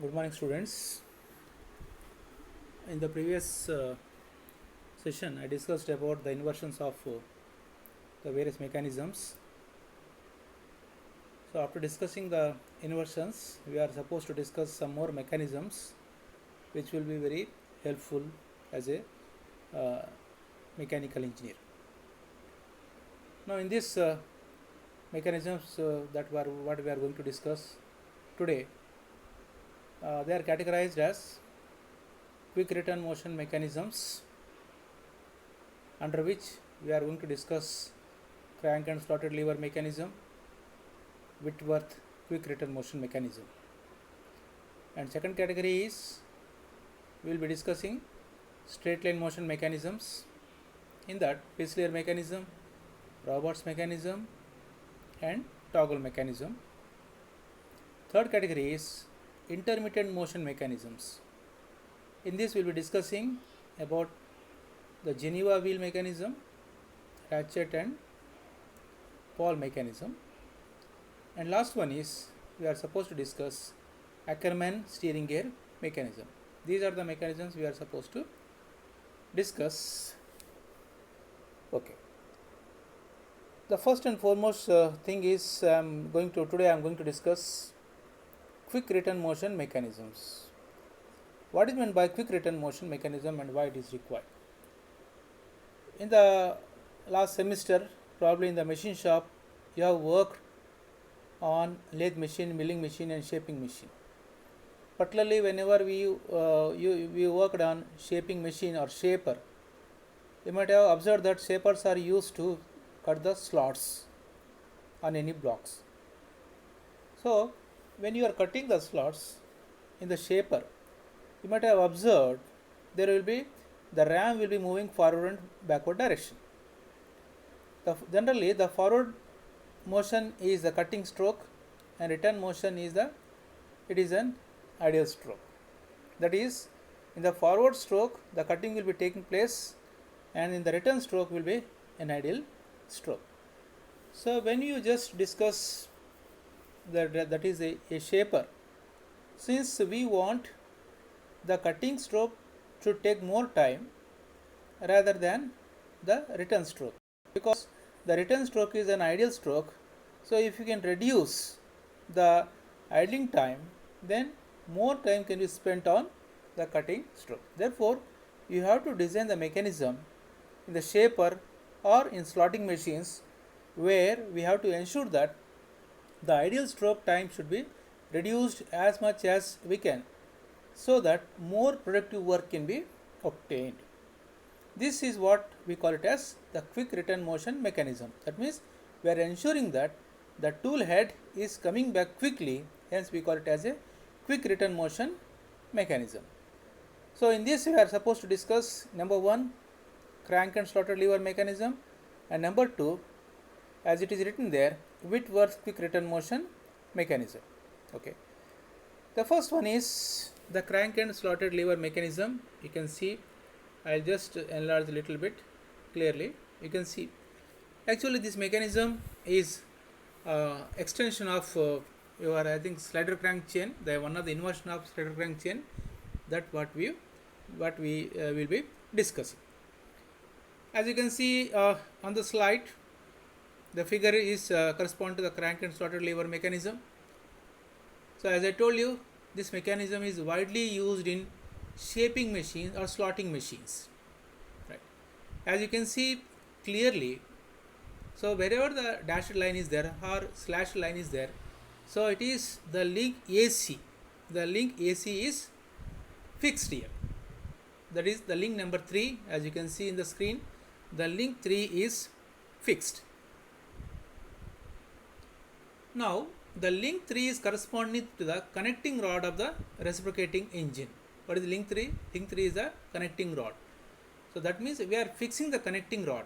Good morning, students. In the previous session, I discussed about the inversions of the various mechanisms. So, after discussing the inversions, we are supposed to discuss some more mechanisms which will be very helpful as a uh, mechanical engineer. Now, in this mechanisms what we are going to discuss today, they are categorized as quick return motion mechanisms, under which we are going to discuss crank and slotted lever mechanism, Whitworth quick return motion mechanism. And second category is we will be discussing straight line motion mechanisms, in that Pisslier mechanism, Roberts mechanism and toggle mechanism. Third category is intermittent motion mechanisms. In this we will be discussing about the Geneva wheel mechanism, ratchet and Paul mechanism. And last one is we are supposed to discuss Ackermann steering gear mechanism. These are the mechanisms we are supposed to discuss. Okay. The first and foremost thing is today I am going to discuss quick return motion mechanisms. What is meant by quick return motion mechanism and why it is required? In the last semester, probably in the machine shop, you have worked on lathe machine, milling machine and shaping machine. Particularly whenever we worked on shaping machine or shaper, you might have observed that shapers are used to cut the slots on any blocks. So when you are cutting the slots in the shaper, you might have observed the ram will be moving forward and backward direction. Generally the forward motion is the cutting stroke and return motion is an ideal stroke. That is, in the forward stroke the cutting will be taking place and in the return stroke will be an ideal stroke. So when you just discuss that is a shaper, since we want the cutting stroke to take more time rather than the return stroke, because the return stroke is an ideal stroke. So if you can reduce the idling time, then more time can be spent on the cutting stroke. Therefore you have to design the mechanism in the shaper or in slotting machines where we have to ensure that the ideal stroke time should be reduced as much as we can, so that more productive work can be obtained. This is what we call it as the quick return motion mechanism. That means we are ensuring that the tool head is coming back quickly, hence we call it as a quick return motion mechanism. So in this we are supposed to discuss number 1, crank and slotted lever mechanism, and number 2, as it is written there, Whitworth quick return motion mechanism. Okay. The first one is the crank and slotted lever mechanism. You can see, I'll just enlarge a little bit clearly. You can see actually this mechanism is extension of your slider crank chain, the one of the inversion of slider crank chain, that what we will be discussing. As you can see on the slide, the figure is correspond to the crank and slotted lever mechanism. So as I told you, this mechanism is widely used in shaping machines or slotting machines. Right. As you can see clearly, so wherever the dashed line is there or slashed line is there, so it is the link AC. The link AC is fixed here. That is the link number 3, as you can see in the screen, the link 3 is fixed. Now the link 3 is corresponding to the connecting rod of the reciprocating engine. What is link 3? Link 3 is the connecting rod. So that means we are fixing the connecting rod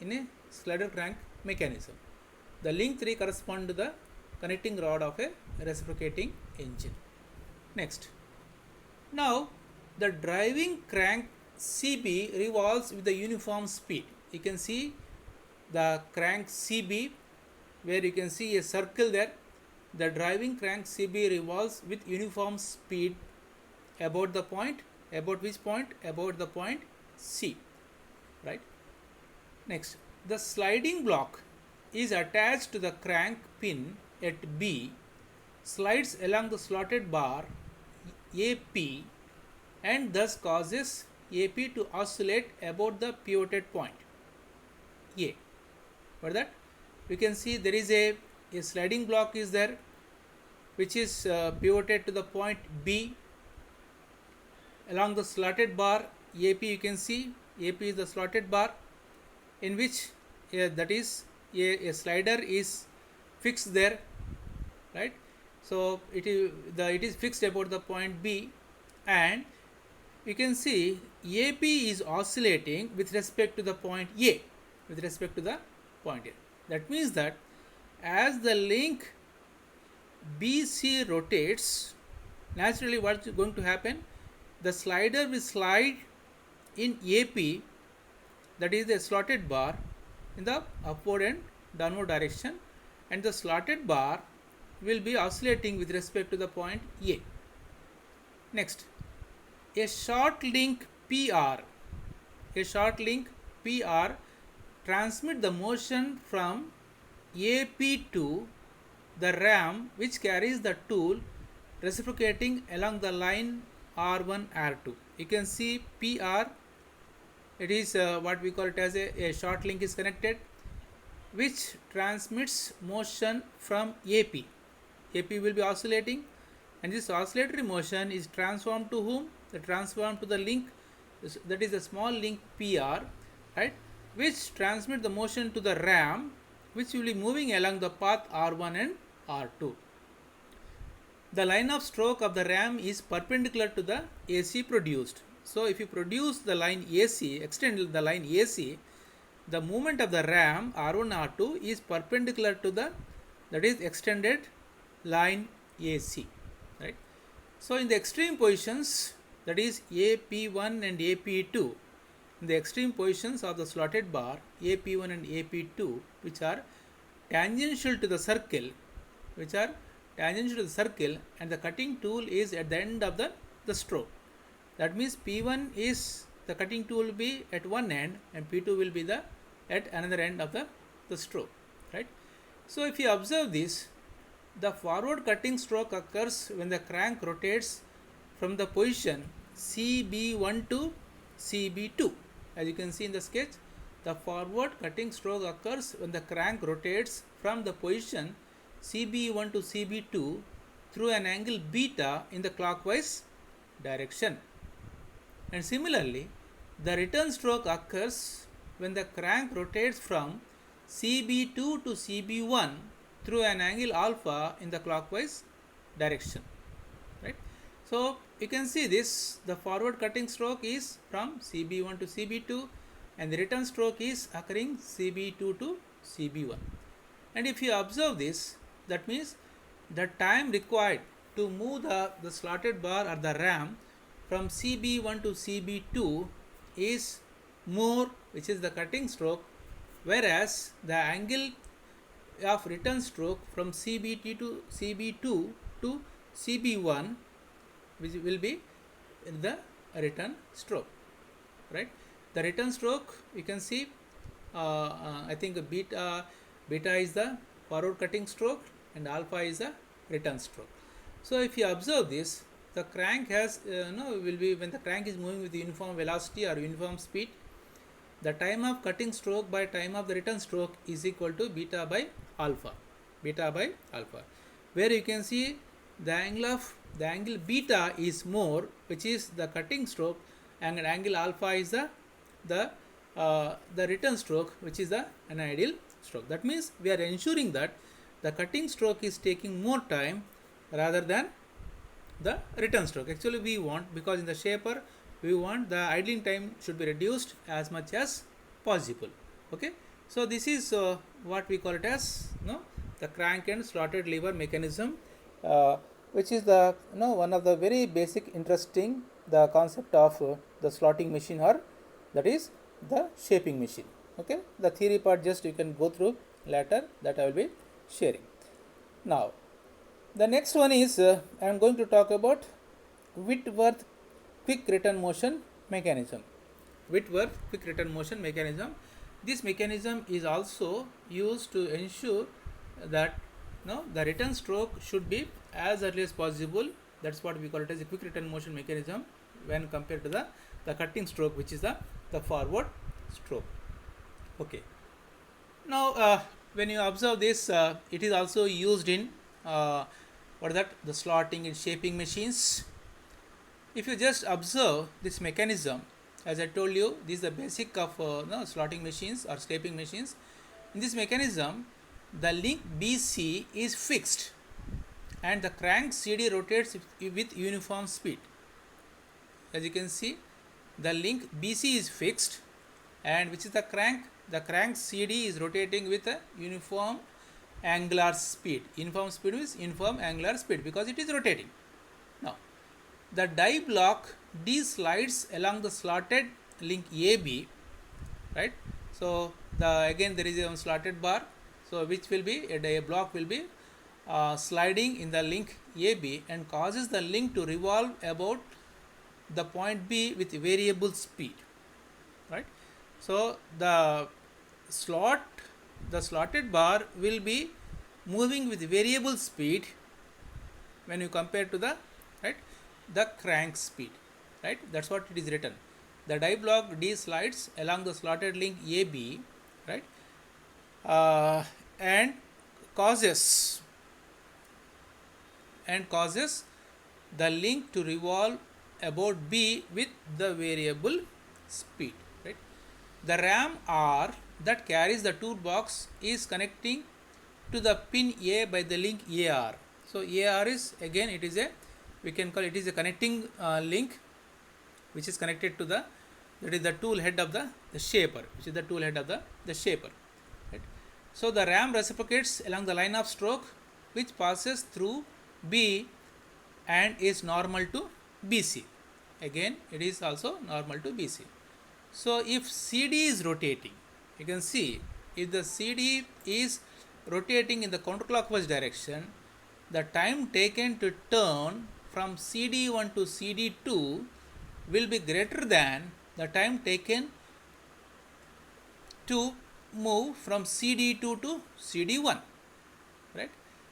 in a slider crank mechanism. The link 3 corresponds to the connecting rod of a reciprocating engine. Next. Now the driving crank CB revolves with the uniform speed. You can see the crank CB, where you can see a circle there, the driving crank CB revolves with uniform speed about the point, about which point? About the point C, right? Next, the sliding block is attached to the crank pin at B, slides along the slotted bar AP, and thus causes AP to oscillate about the pivoted point A. For that, we can see there is a sliding block is there, which is pivoted to the point B along the slotted bar AP. You can see AP is the slotted bar in which that is a slider is fixed there, right? So it is fixed about the point B, and you can see AP is oscillating with respect to the point A, with respect to the point A. That means that as the link BC rotates, naturally what is going to happen? The slider will slide in AP, that is the slotted bar, in the upward and downward direction, and the slotted bar will be oscillating with respect to the point A. Next, a short link PR transmit the motion from AP to the ram which carries the tool reciprocating along the line R1 R2. You can see PR, it is what we call it as a short link is connected, which transmits motion from AP. AP will be oscillating, and this oscillatory motion is transformed to whom? Transformed to the link, that is a small link PR, right, which transmit the motion to the ram, which will be moving along the path R1 and R2. The line of stroke of the ram is perpendicular to the AC produced. So if you produce the line AC, extend the line AC, the movement of the ram R1 R2 is perpendicular to the, that is extended line AC, right? So in the extreme positions, that is AP1 and AP2, in the extreme positions of the slotted bar AP1 and AP2, which are tangential to the circle, and the cutting tool is at the end of the stroke. That means P1 is, the cutting tool will be at one end, and P2 will be at another end of the stroke, right? So if you observe this, the forward cutting stroke occurs when the crank rotates from the position CB1 to CB2. As you can see in the sketch, the forward cutting stroke occurs when the crank rotates from the position CB1 to CB2 through an angle beta in the clockwise direction. And similarly, the return stroke occurs when the crank rotates from CB2 to CB1 through an angle alpha in the clockwise direction, right? So you can see this, the forward cutting stroke is from CB1 to CB2, and the return stroke is occurring CB2 to CB1. And if you observe this, that means the time required to move the slotted bar or the ram from CB1 to CB2 is more, which is the cutting stroke, whereas the angle of return stroke from CB2 to CB1, which will be the return stroke, right? The return stroke, you can see, I think beta is the forward cutting stroke and alpha is the return stroke. So if you observe this, the crank has will be, when the crank is moving with uniform velocity or uniform speed, the time of cutting stroke by time of the return stroke is equal to beta by alpha, where you can see the angle beta is more, which is the cutting stroke, and angle alpha is the return stroke, which is an ideal stroke. That means we are ensuring that the cutting stroke is taking more time rather than the return stroke. Actually we want, because in the shaper we want the idling time should be reduced as much as possible. Okay, so this is what we call it as the crank and slotted lever mechanism, which is the one of the very basic interesting the concept of the slotting machine, or that is the shaping machine. Okay, the theory part just you can go through later, that I will be sharing. Now The next one is I am going to talk about Whitworth quick return motion mechanism. Whitworth quick return motion mechanism. This mechanism is also used to ensure that the return stroke should be as early as possible. That's what we call it as a quick return motion mechanism when compared to the cutting stroke, which is the forward stroke. Okay. Now, when you observe this, it is also used in what is that? The slotting and shaping machines. If you just observe this mechanism, as I told you, this is the basic of slotting machines or shaping machines. In this mechanism, the link BC is fixed and the crank CD rotates with uniform speed. As you can see, the link BC is fixed, and which is the crank CD is rotating with a uniform angular speed. Uniform speed is uniform angular speed because it is rotating. Now, the die block D slides along the slotted link AB, right? So, again there is a slotted bar, so which will be a die block will be sliding in the link AB and causes the link to revolve about the point B with variable speed, right? So, the slotted bar will be moving with variable speed when you compare to the crank speed, right? That's what it is written. The die block D slides along the slotted link AB, right, and causes the link to revolve about B with the variable speed, right? The RAM R that carries the toolbox is connecting to the pin A by the link AR. So AR is, again, it is a, we can call it is a connecting link which is connected to that is the tool head of the shaper, which is the tool head of the shaper, right? So the RAM reciprocates along the line of stroke which passes through B and is normal to BC. Again, it is also normal to BC. So if CD is rotating, you can see if the CD is rotating in the counterclockwise direction, the time taken to turn from CD1 to CD2 will be greater than the time taken to move from CD2 to CD1, right?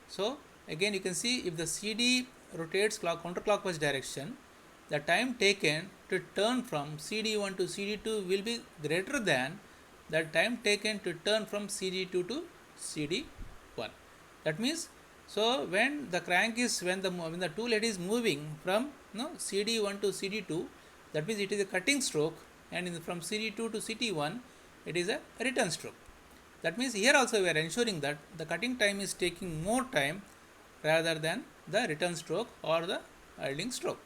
So again you can see if the CD rotates counterclockwise direction, the time taken to turn from CD1 to CD2 will be greater than the time taken to turn from CD2 to CD1. That means, so when the crank is, when the tool head is moving from CD1 to CD2, that means it is a cutting stroke, and from CD2 to CD1 it is a return stroke. That means here also we are ensuring that the cutting time is taking more time rather than the return stroke or the idling stroke.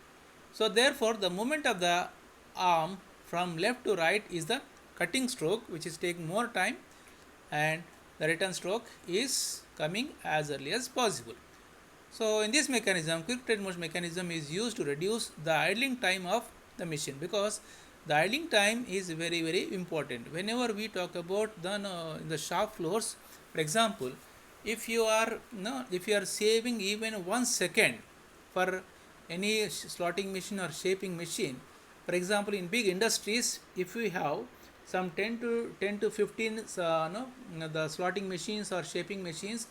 So therefore the movement of the arm from left to right is the cutting stroke, which is taking more time, and the return stroke is coming as early as possible. So in this mechanism, quick return motion mechanism is used to reduce the idling time of the machine, because the idling time is very, very important. Whenever we talk about the shop floors, for example, if you are saving even 1 second for any slotting machine or shaping machine, for example, in big industries, if we have some 10 to 15 the slotting machines or shaping machines,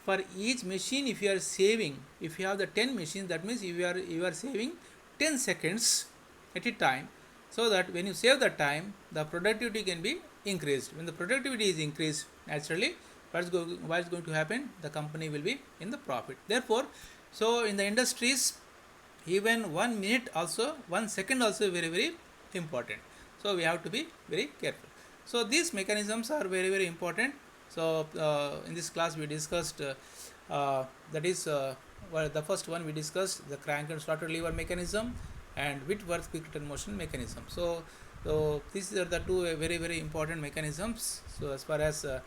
for each machine if you are saving, if you have the 10 machines, that means you are saving 10 seconds at a time, so that when you save the time, the productivity can be increased. When the productivity is increased, naturally what is going to happen? The company will be in the profit. Therefore, so in the industries, even 1 minute also, 1 second also very, very important. So we have to be very careful. So these mechanisms are very, very important. So in this class we discussed that is the first one we discussed the crank and slotted lever mechanism and Whitworth quick return motion mechanism. So these are the two very, very important mechanisms. So as far as the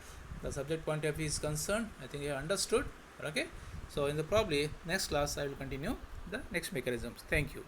subject point of view is concerned, I think you have understood. Okay. So in the probably next class I will continue the next mechanisms. Thank you.